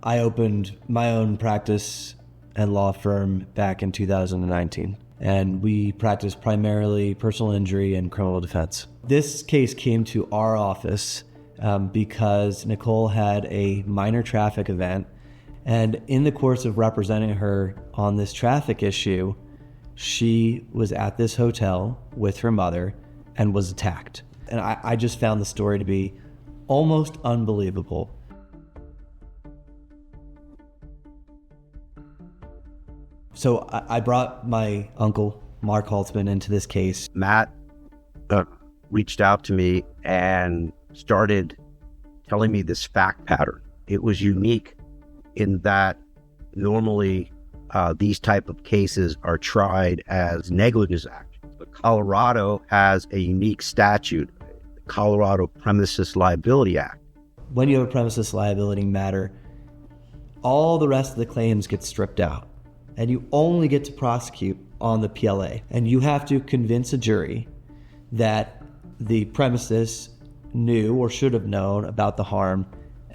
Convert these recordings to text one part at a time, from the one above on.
I opened my own practice and law firm back in 2019, and we practice primarily personal injury and criminal defense. This case came to our office because Nicole had a minor traffic event, and in the course of representing her on this traffic issue, she was at this hotel with her mother and was attacked. And I just found the story to be almost unbelievable. So I brought my uncle, Mark Haltzman, into this case. Matt reached out to me and started telling me this fact pattern. It was unique in that normally these type of cases are tried as negligence actions. But Colorado has a unique statute, the Colorado Premises Liability Act. When you have a premises liability matter, all the rest of the claims get stripped out, and you only get to prosecute on the PLA. And you have to convince a jury that the premises knew or should have known about the harm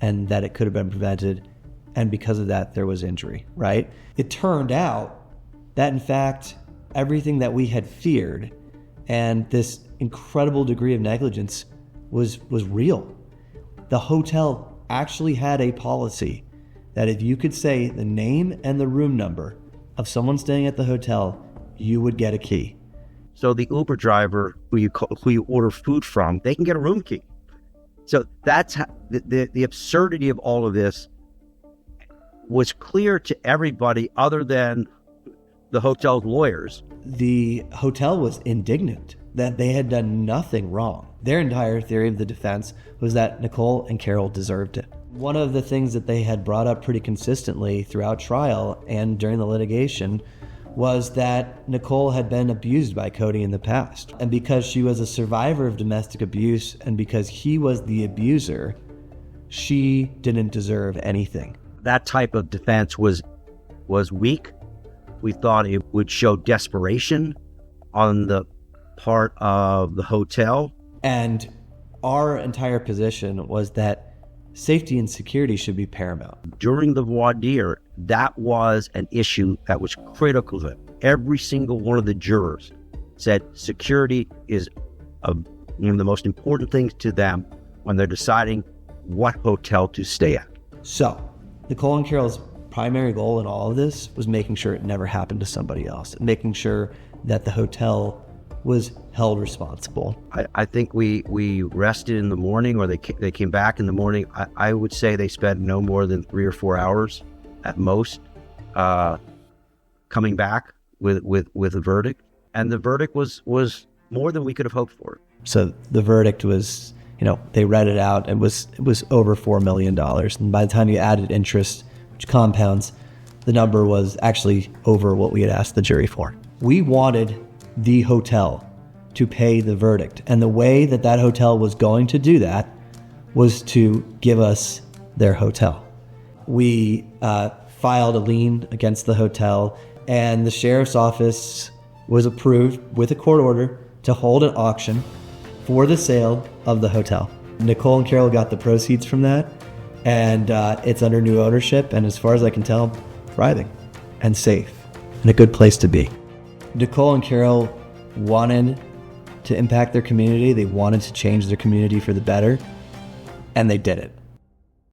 and that it could have been prevented, and because of that there was injury, right? It turned out that in fact everything that we had feared and this incredible degree of negligence was real. The hotel actually had a policy that if you could say the name and the room number of someone staying at the hotel, you would get a key. So the Uber driver who you order food from, they can get a room key. So that's how, the absurdity of all of this was clear to everybody other than the hotel's lawyers. The hotel was indignant that they had done nothing wrong. Their entire theory of the defense was that Nicole and Carol deserved it. One of the things that they had brought up pretty consistently throughout trial and during the litigation was that Nicole had been abused by Cody in the past. And because she was a survivor of domestic abuse and because he was the abuser, she didn't deserve anything. That type of defense was weak. We thought it would show desperation on the part of the hotel. And our entire position was that safety and security should be paramount. During the voir dire, that was an issue that was critical to them. Every single one of the jurors said security is one of the most important things to them when they're deciding what hotel to stay at. So, Nicole and Carol's primary goal in all of this was making sure it never happened to somebody else, making sure that the hotel was held responsible. I think we rested in the morning, or they came back in the morning. I would say they spent no more than 3 or 4 hours at most coming back with a verdict. And the verdict was more than we could have hoped for. So the verdict was, they read it out, and it was over $4 million. And by the time you added interest, which compounds, the number was actually over what we had asked the jury for. We wanted the hotel to pay the verdict. And the way that hotel was going to do that was to give us their hotel. We filed a lien against the hotel, and the sheriff's office was approved with a court order to hold an auction for the sale of the hotel. Nicole and Carol got the proceeds from that, and it's under new ownership, and as far as I can tell, thriving and safe and a good place to be. Nicole and Carol wanted to impact their community. They wanted to change their community for the better, and they did it.